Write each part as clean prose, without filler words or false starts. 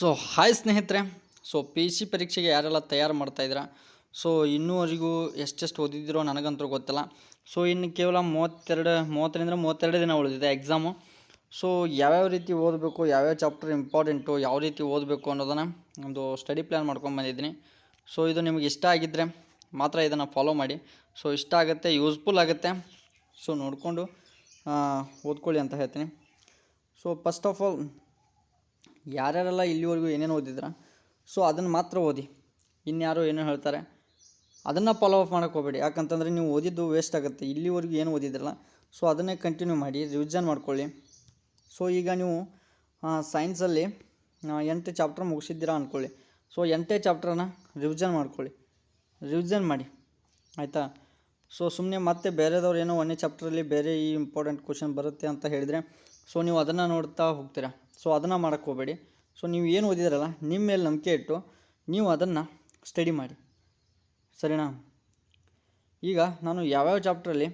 So hi ಸ್ನೇಹಿತರೆ. So P C ಪರೀಕ್ಷೆಗೆ ಯಾರೆಲ್ಲ ತಯಾರು ಮಾಡ್ತಾಯಿದ್ದೀರಾ? ಸೊ ಇನ್ನೂವರೆಗೂ ಎಷ್ಟೆಷ್ಟು ಓದಿದ್ದೀರೋ ನನಗಂತೂ ಗೊತ್ತಿಲ್ಲ. ಸೊ ಇನ್ನು ಕೇವಲ 30 ದಿನ ಉಳಿದಿದೆ ಎಕ್ಸಾಮು. ಸೊ ಯಾವ್ಯಾವ ರೀತಿ ಓದಬೇಕು, ಯಾವ್ಯಾವ ಚಾಪ್ಟರ್ ಇಂಪಾರ್ಟೆಂಟು, ಯಾವ ರೀತಿ ಓದಬೇಕು ಅನ್ನೋದನ್ನು ಒಂದು ಸ್ಟಡಿ ಪ್ಲ್ಯಾನ್ ಮಾಡ್ಕೊಂಡು ಬಂದಿದ್ದೀನಿ. ಸೊ ಇದು ನಿಮಗೆ ಇಷ್ಟ ಆಗಿದ್ದರೆ ಮಾತ್ರ ಇದನ್ನು ಫಾಲೋ ಮಾಡಿ. ಸೊ ಇಷ್ಟ ಆಗುತ್ತೆ, ಯೂಸ್ಫುಲ್ ಆಗುತ್ತೆ. ಸೊ ನೋಡಿಕೊಂಡು ಓದ್ಕೊಳ್ಳಿ ಅಂತ ಹೇಳ್ತೀನಿ. ಸೊ ಫಸ್ಟ್ ಆಫ್ ಆಲ್ ಯಾರ್ಯಾರೆಲ್ಲ ಇಲ್ಲಿವರೆಗೂ ಏನೇನು ಓದಿದ್ರ, ಸೊ ಅದನ್ನು ಮಾತ್ರ ಓದಿ. ಇನ್ಯಾರೋ ಏನೋ ಹೇಳ್ತಾರೆ ಅದನ್ನು ಫಾಲೋ ಅಪ್ ಮಾಡೋಕ್ಕೆ ಹೋಗಬೇಡಿ. ಯಾಕಂತಂದರೆ ನೀವು ಓದಿದ್ದು ವೇಸ್ಟ್ ಆಗುತ್ತೆ. ಇಲ್ಲಿವರೆಗೂ ಏನು ಓದಿದ್ರಲ್ಲ, ಸೊ ಅದನ್ನೇ ಕಂಟಿನ್ಯೂ ಮಾಡಿ, ರಿವಿಷನ್ ಮಾಡ್ಕೊಳ್ಳಿ. ಸೊ ಈಗ ನೀವು ಸೈನ್ಸಲ್ಲಿ 8 ಚಾಪ್ಟರ್ ಮುಗಿಸಿದ್ದೀರಾ ಅಂದ್ಕೊಳ್ಳಿ. ಸೊ 8 ಚಾಪ್ಟ್ರನ್ನ ರಿವಿಷನ್ ಮಾಡ್ಕೊಳ್ಳಿ, ರಿವಿಷನ್ ಮಾಡಿ, ಆಯಿತಾ? ಸೊ ಸುಮ್ಮನೆ ಮತ್ತೆ ಬೇರೆದವ್ರು ಏನೋ 1ನೇ ಚಾಪ್ಟ್ರಲ್ಲಿ ಬೇರೆ ಈ ಇಂಪಾರ್ಟೆಂಟ್ ಕ್ವಶನ್ ಬರುತ್ತೆ ಅಂತ ಹೇಳಿದರೆ ಸೊ ನೀವು ಅದನ್ನು ನೋಡ್ತಾ ಹೋಗ್ತೀರಾ. ಸೊ ಅದನ್ನು ಮಾಡೋಕ್ಕೆ ಹೋಗಬೇಡಿ. ಸೊ ನೀವು ಏನು ಓದಿದ್ರಲ್ಲ ನಿಮ್ಮ ಮೇಲೆ ನಂಬಿಕೆ ಇಟ್ಟು ನೀವು ಅದನ್ನು ಸ್ಟಡಿ ಮಾಡಿ, ಸರಿನಾ? ಈಗ ನಾನು ಯಾವ್ಯಾವ ಚಾಪ್ಟ್ರಲ್ಲಿ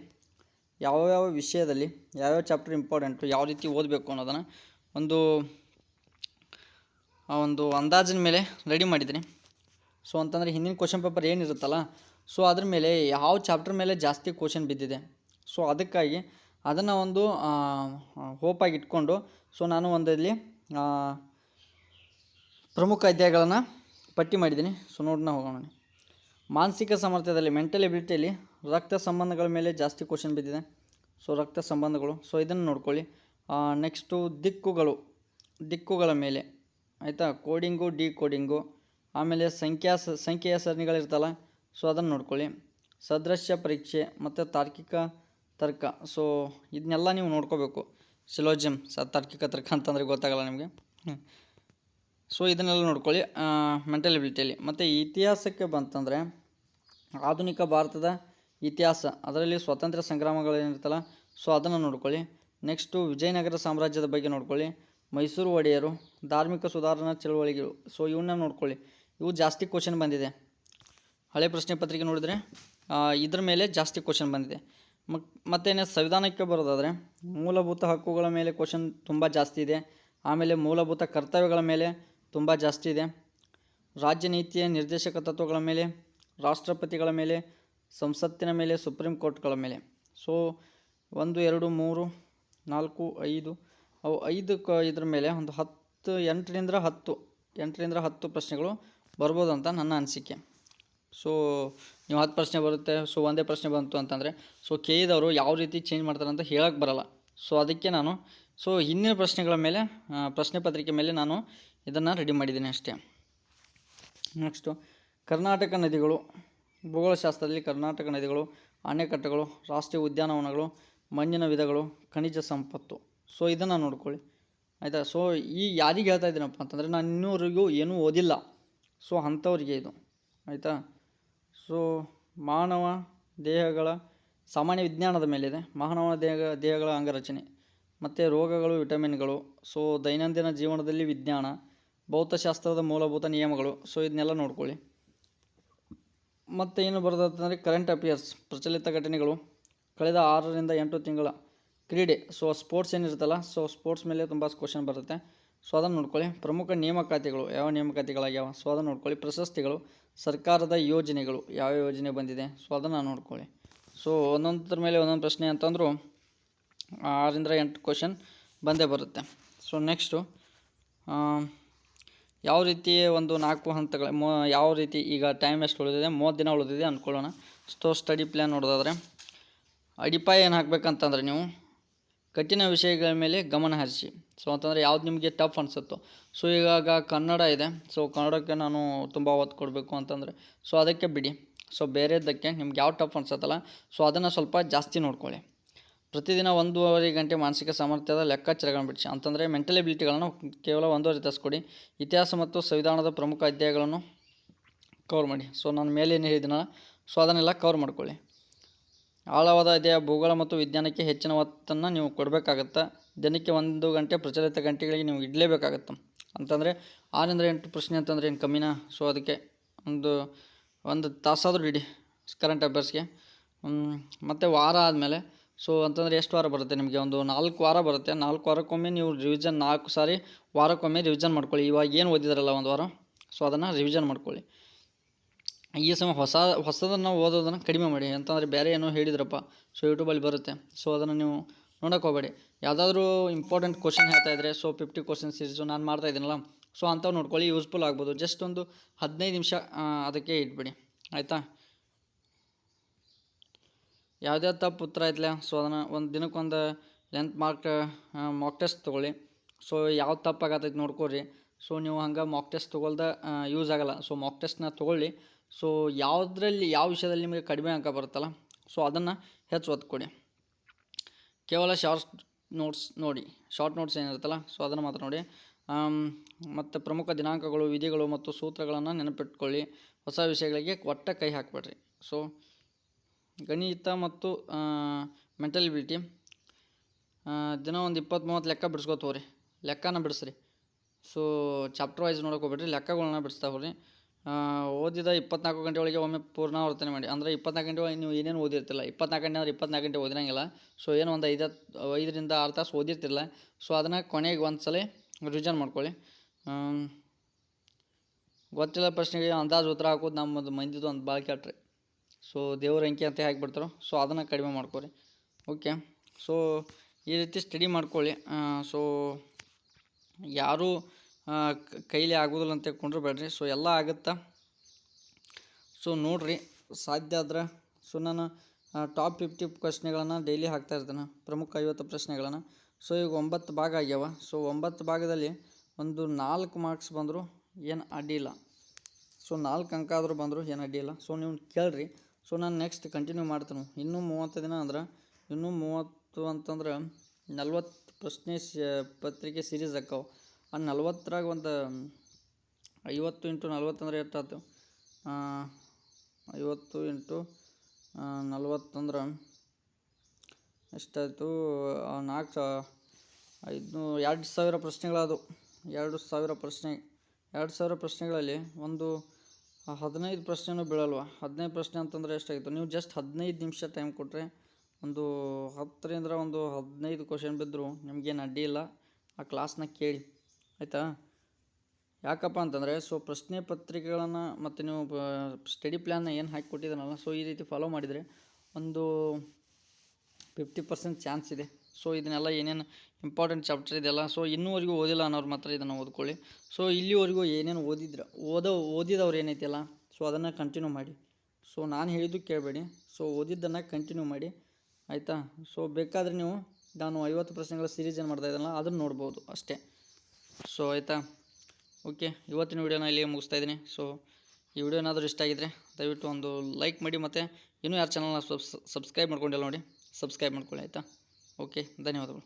ಯಾವ್ಯಾವ ವಿಷಯದಲ್ಲಿ ಯಾವ್ಯಾವ ಚಾಪ್ಟರ್ ಇಂಪಾರ್ಟೆಂಟು, ಯಾವ ರೀತಿ ಓದಬೇಕು ಅನ್ನೋದನ್ನು ಒಂದು ಅಂದಾಜಿನ ಮೇಲೆ ರೆಡಿ ಮಾಡಿದ್ದೀನಿ. ಸೊ ಅಂತಂದರೆ ಹಿಂದಿನ ಕ್ವಶನ್ ಪೇಪರ್ ಏನಿರುತ್ತಲ್ಲ, ಸೊ ಅದ್ರ ಮೇಲೆ ಯಾವ ಚಾಪ್ಟರ್ ಮೇಲೆ ಜಾಸ್ತಿ ಕ್ವಶನ್ ಬಿದ್ದಿದೆ, ಸೊ ಅದಕ್ಕಾಗಿ ಅದನ್ನು ಒಂದು ಹೋಪಾಗಿ ಇಟ್ಕೊಂಡು ಸೊ ನಾನು ಒಂದಲ್ಲಿ ಪ್ರಮುಖ ಅಧ್ಯಾಯಗಳನ್ನು ಪಟ್ಟಿ ಮಾಡಿದ್ದೀನಿ. ಸೊ ನೋಡೋಣ, ಹೋಗೋಣ. ಮಾನಸಿಕ ಸಾಮರ್ಥ್ಯದಲ್ಲಿ, ಮೆಂಟಲ್ ಎಬಿಲಿಟಿಯಲ್ಲಿ ರಕ್ತ ಸಂಬಂಧಗಳ ಮೇಲೆ ಜಾಸ್ತಿ ಕ್ವಶನ್ ಬಿದ್ದಿದೆ. ಸೊ ರಕ್ತ ಸಂಬಂಧಗಳು, ಸೊ ಇದನ್ನು ನೋಡ್ಕೊಳ್ಳಿ. ನೆಕ್ಸ್ಟು ದಿಕ್ಕುಗಳ ಮೇಲೆ, ಆಯಿತಾ? ಕೋಡಿಂಗು, ಡಿಕೋಡಿಂಗು, ಆಮೇಲೆ ಸಂಖ್ಯೆಯ ಸರಣಿಗಳಿರ್ತಲ್ಲ, ಸೊ ಅದನ್ನು ನೋಡ್ಕೊಳ್ಳಿ. ಸದೃಶ್ಯ ಪರೀಕ್ಷೆ ಮತ್ತು ತಾರ್ಕಿಕ ತರ್ಕ, ಸೊ ಇದನ್ನೆಲ್ಲ ನೀವು ನೋಡ್ಕೋಬೇಕು. ಸಿಲೋಜಿಯಮ್, ತಾರ್ಕಿಕ ತರ್ಕ ಅಂತಂದರೆ ಗೊತ್ತಾಗಲ್ಲ ನಿಮಗೆ. ಸೊ ಇದನ್ನೆಲ್ಲ ನೋಡ್ಕೊಳ್ಳಿ ಮೆಂಟಲ್ ಎಬಿಲಿಟಿಯಲ್ಲಿ. ಮತ್ತು ಇತಿಹಾಸಕ್ಕೆ ಬಂತಂದರೆ ಆಧುನಿಕ ಭಾರತದ ಇತಿಹಾಸ, ಅದರಲ್ಲಿ ಸ್ವಾತಂತ್ರ್ಯ ಸಂಗ್ರಾಮಗಳೇನಿರ್ತಲ್ಲ, ಸೊ ಅದನ್ನು ನೋಡ್ಕೊಳ್ಳಿ. ನೆಕ್ಸ್ಟು ವಿಜಯನಗರ ಸಾಮ್ರಾಜ್ಯದ ಬಗ್ಗೆ ನೋಡ್ಕೊಳ್ಳಿ. ಮೈಸೂರು ಒಡೆಯರು, ಧಾರ್ಮಿಕ ಸುಧಾರಣಾ ಚಳುವಳಿಗಳು, ಸೊ ಇವನ್ನ ನೋಡ್ಕೊಳ್ಳಿ. ಇವು ಜಾಸ್ತಿ ಕ್ವಶನ್ ಬಂದಿದೆ. ಹಳೆ ಪ್ರಶ್ನೆ ಪತ್ರಿಕೆ ನೋಡಿದರೆ ಇದ್ರ ಮೇಲೆ ಜಾಸ್ತಿ ಕ್ವಶನ್ ಬಂದಿದೆ. ಮತ್ತೇನೆ ಸಂವಿಧಾನಕ್ಕೆ ಬರೋದಾದರೆ ಮೂಲಭೂತ ಹಕ್ಕುಗಳ ಮೇಲೆ ಕ್ವಶನ್ ತುಂಬ ಜಾಸ್ತಿ ಇದೆ. ಆಮೇಲೆ ಮೂಲಭೂತ ಕರ್ತವ್ಯಗಳ ಮೇಲೆ ತುಂಬ ಜಾಸ್ತಿ ಇದೆ. ರಾಜ್ಯ ನೀತಿಯ ನಿರ್ದೇಶಕ ತತ್ವಗಳ ಮೇಲೆ, ರಾಷ್ಟ್ರಪತಿಗಳ ಮೇಲೆ, ಸಂಸತ್ತಿನ ಮೇಲೆ, ಸುಪ್ರೀಂ ಕೋರ್ಟ್ಗಳ ಮೇಲೆ. ಸೊ 1, 2, 3, 4, 5 ಅವು 5 ಇದ್ರ ಮೇಲೆ ಒಂದು 8ರಿಂದ 10 ಪ್ರಶ್ನೆಗಳು ಬರ್ಬೋದು ಅಂತ ನನ್ನ ಅನಿಸಿಕೆ. ಸೊ ನೀವು 10 ಪ್ರಶ್ನೆ ಬರುತ್ತೆ, ಸೊ ಒಂದೇ ಪ್ರಶ್ನೆ ಬಂತು ಅಂತಂದರೆ ಸೊ ಕೇಳಿದವರು ಯಾವ ರೀತಿ ಚೇಂಜ್ ಮಾಡ್ತಾರೆ ಅಂತ ಹೇಳಕ್ಕೆ ಬರಲ್ಲ. ಸೊ ಅದಕ್ಕೆ ನಾನು ಹಿಂದಿನ ಪ್ರಶ್ನೆಗಳ ಮೇಲೆ ಪ್ರಶ್ನೆ ಪತ್ರಿಕೆ ಮೇಲೆ ನಾನು ಇದನ್ನು ರೆಡಿ ಮಾಡಿದ್ದೀನಿ ಅಷ್ಟೇ. ನೆಕ್ಸ್ಟು ಕರ್ನಾಟಕ ನದಿಗಳು, ಭೂಗೋಳಶಾಸ್ತ್ರದಲ್ಲಿ ಕರ್ನಾಟಕ ನದಿಗಳು, ಅಣೆಕಟ್ಟುಗಳು, ರಾಷ್ಟ್ರೀಯ ಉದ್ಯಾನವನಗಳು, ಮಣ್ಣಿನ ವಿಧಗಳು, ಖನಿಜ ಸಂಪತ್ತು, ಸೊ ಇದನ್ನು ನೋಡ್ಕೊಳ್ಳಿ, ಆಯಿತಾ? ಸೊ ಈ ಯಾರಿಗೆ ಹೇಳ್ತಾ ಇದ್ದೀನಪ್ಪ ಅಂತಂದರೆ ನಾನು ಇನ್ನೂವರೆಗೂ ಏನೂ ಓದಿಲ್ಲ, ಸೊ ಅಂಥವ್ರಿಗೆ ಇದು, ಆಯಿತಾ? ಸೊ ಮಾನವ ದೇಹಗಳ ಸಾಮಾನ್ಯ ವಿಜ್ಞಾನದ ಮೇಲಿದೆ, ಮಾನವ ದೇಹಗಳ ಅಂಗರಚನೆ ಮತ್ತು ರೋಗಗಳು, ವಿಟಮಿನ್ಗಳು, ಸೊ ದೈನಂದಿನ ಜೀವನದಲ್ಲಿ ವಿಜ್ಞಾನ, ಭೌತಶಾಸ್ತ್ರದ ಮೂಲಭೂತ ನಿಯಮಗಳು, ಸೊ ಇದನ್ನೆಲ್ಲ ನೋಡ್ಕೊಳ್ಳಿ. ಮತ್ತು ಏನು ಬರೋದಂತಂದರೆ ಕರೆಂಟ್ ಅಫೇರ್ಸ್, ಪ್ರಚಲಿತ ಘಟನೆಗಳು, ಕಳೆದ 6ರಿಂದ 8 ತಿಂಗಳ ಕ್ರೀಡೆ, ಸೊ ಸ್ಪೋರ್ಟ್ಸ್ ಏನಿರುತ್ತಲ್ಲ, ಸೊ ಸ್ಪೋರ್ಟ್ಸ್ ಮೇಲೆ ತುಂಬ ಕ್ವಶನ್ ಬರುತ್ತೆ, ಸೊ ಅದನ್ನು ನೋಡ್ಕೊಳ್ಳಿ. ಪ್ರಮುಖ ನೇಮಕಾತಿಗಳು, ಯಾವ ನೇಮಕಾತಿಗಳಾಗ್ಯಾವ, ಸೊ ಅದನ್ನು ನೋಡ್ಕೊಳ್ಳಿ. ಪ್ರಶಸ್ತಿಗಳು, ಸರ್ಕಾರದ ಯೋಜನೆಗಳು, ಯಾವ ಯೋಜನೆ ಬಂದಿದೆ, ಸೊ ಅದನ್ನು ನೋಡ್ಕೊಳ್ಳಿ. ಸೊ ಒಂದೊಂದರ ಮೇಲೆ ಒಂದೊಂದು ಪ್ರಶ್ನೆ ಅಂತಂದರೂ 6ರಿಂದ 8 ಕ್ವಶನ್ ಬಂದೇ ಬರುತ್ತೆ. ಸೊ ನೆಕ್ಸ್ಟು ಯಾವ ರೀತಿ ಒಂದು 4 ಹಂತಗಳ ಯಾವ ರೀತಿ ಈಗ ಟೈಮ್ ಎಷ್ಟು ಉಳಿದಿದೆ, 30 ದಿನ ಉಳಿದಿದೆ ಅಂದ್ಕೊಳ್ಳೋಣ. ಸೊ ಸ್ಟಡಿ ಪ್ಲ್ಯಾನ್ ನೋಡೋದಾದರೆ ಅಡಿಪಾಯ ಏನು ಹಾಕಬೇಕಂತಂದರೆ ನೀವು ಕಠಿಣ ವಿಷಯಗಳ ಮೇಲೆ ಗಮನ ಹರಿಸಿ. ಸೊ ಅಂತಂದರೆ ಯಾವ್ದು ನಿಮಗೆ ಟಫ್ ಅನಿಸುತ್ತೋ, ಸೊ ಇವಾಗ ಕನ್ನಡ ಇದೆ, ಸೊ ಕನ್ನಡಕ್ಕೆ ನಾನು ತುಂಬ ಒತ್ತು ಕೊಡಬೇಕು ಅಂತಂದರೆ ಸೊ ಅದಕ್ಕೆ ಬಿಡಿ. ಸೊ ಬೇರೆದಕ್ಕೆ ನಿಮ್ಗೆ ಯಾವ ಟಫ್ ಅನ್ಸುತ್ತಲ್ಲ, ಸೊ ಅದನ್ನು ಸ್ವಲ್ಪ ಜಾಸ್ತಿ ನೋಡ್ಕೊಳ್ಳಿ. ಪ್ರತಿದಿನ 1.5 ಗಂಟೆ ಮಾನಸಿಕ ಸಾಮರ್ಥ್ಯದ ಲೆಕ್ಕಾಚಾರಗಳನ್ನು ಬಿಡಿಸಿ. ಅಂತಂದರೆ ಮೆಂಟಲ್ ಎಬಿಲಿಟಿಗಳನ್ನು ಕೇವಲ 1.5 ತಾಸು ಕೊಡಿ. ಇತಿಹಾಸ ಮತ್ತು ಸಂವಿಧಾನದ ಪ್ರಮುಖ ಅಧ್ಯಾಯಗಳನ್ನು ಕವರ್ ಮಾಡಿ. ಸೊ ನಾನು ಮೇಲೇನು ಹೇಳಿದ್ದೀನಲ್ಲ, ಸೊ ಅದನ್ನೆಲ್ಲ ಕವರ್ ಮಾಡ್ಕೊಳ್ಳಿ. ಆಳವಾದ ಅಧ್ಯಾಯ ಭೂಗೋಳ ಮತ್ತು ವಿಜ್ಞಾನಕ್ಕೆ ಹೆಚ್ಚಿನ ಒತ್ತನ್ನು ನೀವು ಕೊಡಬೇಕಾಗತ್ತೆ. ದಿನಕ್ಕೆ 1 ಗಂಟೆ ಪ್ರಚಲಿತ ಗಂಟೆಗಳಿಗೆ ನೀವು ಇಡಲೇಬೇಕಾಗತ್ತೆ. ಅಂತಂದರೆ 6ರಿಂದ 8 ಪ್ರಶ್ನೆ ಅಂತಂದರೆ ಏನು ಕಮ್ಮಿನಾ? ಸೊ ಅದಕ್ಕೆ ಒಂದು ತಾಸಾದರೂ ಇಡಿ ಕರೆಂಟ್ ಅಫೇರ್ಸ್ಗೆ. ಮತ್ತು ವಾರ ಆದಮೇಲೆ ಸೊ ಅಂತಂದರೆ ಎಷ್ಟು ವಾರ ಬರುತ್ತೆ ನಿಮಗೆ? ಒಂದು 4 ವಾರ ಬರುತ್ತೆ. 4 ವಾರಕ್ಕೊಮ್ಮೆ ನೀವು ರಿವಿಷನ್ 4 ಸಾರಿ ವಾರಕ್ಕೊಮ್ಮೆ ರಿವಿಷನ್ ಮಾಡ್ಕೊಳ್ಳಿ. ಇವಾಗ ಏನು ಓದಿದಾರಲ್ಲ ಒಂದು ವಾರ, ಸೊ ಅದನ್ನು ರಿವಿಷನ್ ಮಾಡ್ಕೊಳ್ಳಿ. ಈ ಸಮಯ ಹೊಸದನ್ನು ಓದೋದನ್ನು ಕಡಿಮೆ ಮಾಡಿ. ಅಂತಂದರೆ ಬೇರೆ ಏನೋ ಹೇಳಿದ್ರಪ್ಪ, ಸೊ ಯೂಟ್ಯೂಬಲ್ಲಿ ಬರುತ್ತೆ, ಸೊ ಅದನ್ನು ನೀವು ನೋಡೋಕೆ ಹೋಗಬೇಡಿ. ಯಾವುದಾದ್ರೂ ಇಂಪಾರ್ಟೆಂಟ್ ಕ್ವಶನ್ ಹೇಳ್ತಾಯಿದ್ರೆ, ಸೊ 50 ಕ್ವಶನ್ ಸೀರೀಸು ನಾನು ಮಾಡ್ತಾ ಇದ್ದೀನಲ್ಲ, ಸೊ ಅಂಥವು ನೋಡ್ಕೊಳ್ಳಿ, ಯೂಸ್ಫುಲ್ ಆಗ್ಬೋದು. ಜಸ್ಟ್ ಒಂದು 15 ನಿಮಿಷ ಅದಕ್ಕೆ ಇಟ್ಬಿಡಿ, ಆಯಿತಾ? ಯಾವುದೇ ತಪ್ಪು ಉತ್ತರ ಐತಲ್ಲ, ಸೊ ಅದನ್ನು ಒಂದು ದಿನಕ್ಕೊಂದು ಲೆಂತ್ ಮಾಕ್ ಟೆಸ್ಟ್ ತೊಗೊಳ್ಳಿ. ಸೊ ಯಾವ್ದು ತಪ್ಪಾಗತ್ತೈತೆ ನೋಡ್ಕೊರಿ. ಸೊ ನೀವು ಹಂಗೆ ಮಾಕ್ ಟೆಸ್ಟ್ ತೊಗೊಳ್ದೆ ಯೂಸ್ ಆಗೋಲ್ಲ. ಸೊ ಮಾಕ್ ಟೆಸ್ಟ್ನ ತೊಗೊಳ್ಳಿ. ಸೊ ಯಾವುದ್ರಲ್ಲಿ ಯಾವ ವಿಷಯದಲ್ಲಿ ನಿಮಗೆ ಕಡಿಮೆ ಅಂಕ ಬರುತ್ತಲ್ಲ, ಸೊ ಅದನ್ನು ಹೆಚ್ಚು ಒತ್ತು ಕೊಡಿ. ಕೇವಲ ಶಾರ್ಟ್ ನೋಟ್ಸ್ ಏನಿರುತ್ತಲ್ಲ, ಸೊ ಅದನ್ನು ಮಾತ್ರ ನೋಡಿ. ಮತ್ತು ಪ್ರಮುಖ ದಿನಾಂಕಗಳು, ವಿಧಿಗಳು ಮತ್ತು ಸೂತ್ರಗಳನ್ನು ನೆನಪಿಟ್ಕೊಳ್ಳಿ. ಹೊಸ ವಿಷಯಗಳಿಗೆ ಒಟ್ಟ ಕೈ ಹಾಕಬೇಡ್ರಿ. ಸೊ ಗಣಿತ ಮತ್ತು ಮೆಂಟಲ್ ಎಬಿಲಿಟಿ ದಿನ ಒಂದು 20-30 ಲೆಕ್ಕ ಬಿಡಿಸ್ಕೊತ ಹೋಗ್ರಿ. ಲೆಕ್ಕನ ಬಿಡಿಸ್ರಿ. ಸೊ ಚಾಪ್ಟರ್ ವೈಸ್ ನೋಡೋಕೆ ಹೋಗ್ಬೇಡ್ರಿ, ಲೆಕ್ಕಗಳನ್ನ ಬಿಡಿಸ್ತಾ ಹೋಗ್ರಿ. ಓದಿದ 24 ಗಂಟೆ ಒಳಗೆ ಒಮ್ಮೆ ಪೂರ್ಣಾವರ್ತನೆ ಮಾಡಿ. ಅಂದರೆ 24 ಗಂಟೆ ಒಳಗೆ ನೀವು ಏನೇನು ಓದಿರ್ತಿಲ್ಲ, 24 ಗಂಟೆ ಅಂದರೆ 24 ಗಂಟೆ ಓದಿರಂಗಿಲ್ಲ. ಸೊ ಏನು ಒಂದು 5ರಿಂದ 6 ತಾಸು ಓದಿರ್ತಿಲ್ಲ, ಸೊ ಅದನ್ನು ಕೊನೆಗೆ ಒಂದು ಸಲ ರಿವಿಷನ್ ಮಾಡ್ಕೊಳ್ಳಿ. ಗೊತ್ತಿಲ್ಲ ಪ್ರಶ್ನೆಗೆ ಅಂದಾಜು ಉತ್ತರ ಹಾಕೋದು ನಮ್ಮದು ಮಂದಿದು ಒಂದು ಭಾಳ ಕೆಟ್ರಿ. ಸೊ ದೇವ್ರ ಅಂಕಿ ಅಂತ ಹಾಕಿಬಿಡ್ತಾರೆ, ಸೊ ಅದನ್ನು ಕಡಿಮೆ ಮಾಡ್ಕೊರಿ. ಓಕೆ, ಸೊ ಈ ರೀತಿ ಸ್ಟಡಿ ಮಾಡ್ಕೊಳ್ಳಿ. ಸೊ ಯಾರೂ ಕೈಲಿ ಆಗೋದಿಲ್ಲ ಅಂತ ಕೊಂಡ್ರಬೇಡ್ರಿ. ಸೊ ಎಲ್ಲ ಆಗುತ್ತಾ. ಸೊ ನೋಡಿರಿ, ಸಾಧ್ಯ ಆದ್ರೆ. ಸೊ ನಾನು ಟಾಪ್ 50 ಪ್ರಶ್ನೆಗಳನ್ನು ಡೈಲಿ ಹಾಕ್ತಾಯಿರ್ತೇನೆ, ಪ್ರಮುಖ 50 ಪ್ರಶ್ನೆಗಳನ್ನು. ಸೊ ಈಗ 9 ಭಾಗ ಆಗ್ಯಾವ. ಸೊ 9 ಭಾಗದಲ್ಲಿ ಒಂದು 4 ಮಾರ್ಕ್ಸ್ ಬಂದರೂ ಏನು ಅಡ್ಡಿಲ್ಲ. ಸೊ 4 ಅಂಕ ಆದರೂ ಬಂದರೂ ಏನು ಅಡ್ಡಿಲ್ಲ. ಸೊ ನೀವು ಕೇಳ್ರಿ. ಸೊ ನಾನು ನೆಕ್ಸ್ಟ್ ಕಂಟಿನ್ಯೂ ಮಾಡ್ತೀನಿ. ಇನ್ನೂ 30 ದಿನ ಅಂದ್ರೆ, ಇನ್ನೂ 30 ಅಂತಂದ್ರೆ 40 ಪ್ರಶ್ನೆ ಪತ್ರಿಕೆ ಸೀರೀಸ್ ಆಕ್ಕವು. ಆ 40ರಾಗ ಒಂದು 50 × 40 ಅಂದ್ರೆ ಎಷ್ಟಾಯ್ತು? 50 × 40 ಅಂದ್ರೆ ಎಷ್ಟಾಯಿತು? 2,000 ಪ್ರಶ್ನೆಗಳದು. 2,000 ಪ್ರಶ್ನೆ. 2,000 ಪ್ರಶ್ನೆಗಳಲ್ಲಿ ಒಂದು 15 ಪ್ರಶ್ನೆನೂ ಬೀಳಲ್ವ? 15 ಪ್ರಶ್ನೆ ಅಂತಂದರೆ ಎಷ್ಟಾಗಿತ್ತು? ನೀವು ಜಸ್ಟ್ 15 ನಿಮಿಷ ಟೈಮ್ ಕೊಟ್ಟರೆ ಒಂದು 10ರಿಂದ ಒಂದು 15 ಕ್ವಶನ್ ಬಿದ್ದರೂ ನಿಮಗೇನು ಅಡ್ಡಿ ಇಲ್ಲ. ಆ ಕ್ಲಾಸ್ನ ಕೇಳಿ, ಆಯಿತಾ? ಯಾಕಪ್ಪ ಅಂತಂದರೆ, ಸೊ ಪ್ರಶ್ನೆ ಪತ್ರಿಕೆಗಳನ್ನು ಮತ್ತು ನೀವು ಸ್ಟಡಿ ಪ್ಲ್ಯಾನ್ನ ಏನು ಹಾಕಿ ಕೊಟ್ಟಿದ್ದಾನಲ್ಲ, ಸೊ ಈ ರೀತಿ ಫಾಲೋ ಮಾಡಿದರೆ ಒಂದು 50% ಚಾನ್ಸ್ ಇದೆ. ಸೊ ಇದನ್ನೆಲ್ಲ ಏನೇನು ಇಂಪಾರ್ಟೆಂಟ್ ಚಾಪ್ಟರ್ ಇದೆಯಲ್ಲ, ಸೊ ಇನ್ನೂವರೆಗೂ ಓದಿಲ್ಲ ಅನ್ನೋರು ಮಾತ್ರ ಇದನ್ನು ಓದ್ಕೊಳ್ಳಿ. ಸೊ ಇಲ್ಲಿವರೆಗೂ ಏನೇನು ಓದಿದವ್ರು ಏನೈತಿಲ್ಲ, ಸೊ ಅದನ್ನು ಕಂಟಿನ್ಯೂ ಮಾಡಿ. ಸೊ ನಾನು ಹೇಳಿದ್ದು ಕೇಳಬೇಡಿ. ಸೊ ಓದಿದ್ದನ್ನು ಕಂಟಿನ್ಯೂ ಮಾಡಿ, ಆಯಿತಾ? ಸೊ ಬೇಕಾದರೆ ನೀವು ನಾನು 50 ಪ್ರಶ್ನೆಗಳ ಸೀರೀಸ್ ಏನು ಮಾಡ್ತಾಯಿದ್ದಲ್ಲ ಅದನ್ನು ನೋಡ್ಬೋದು ಅಷ್ಟೇ. ಸೊ ಆಯಿತಾ? ಓಕೆ, ಇವತ್ತಿನ ವೀಡಿಯೋನ ಇಲ್ಲಿಗೆ ಮುಗಿಸ್ತಾ ಇದ್ದೀನಿ. ಸೊ ಈ ವಿಡಿಯೋ ಏನಾದರೂ ಇಷ್ಟ ಆಗಿದ್ದರೆ ದಯವಿಟ್ಟು ಒಂದು ಲೈಕ್ ಮಾಡಿ, ಮತ್ತು ಇನ್ನೂ ಯಾರು ಚಾನಲ್ನ ಸಬ್ಸ್ಕ್ರೈಬ್ ಮಾಡ್ಕೊಂಡಿಲ್ಲ ನೋಡಿ, ಸಬ್ಸ್ಕ್ರೈಬ್ ಮಾಡ್ಕೊಳ್ಳಿ, ಆಯಿತಾ? ಓಕೆ, ಧನ್ಯವಾದಗಳು.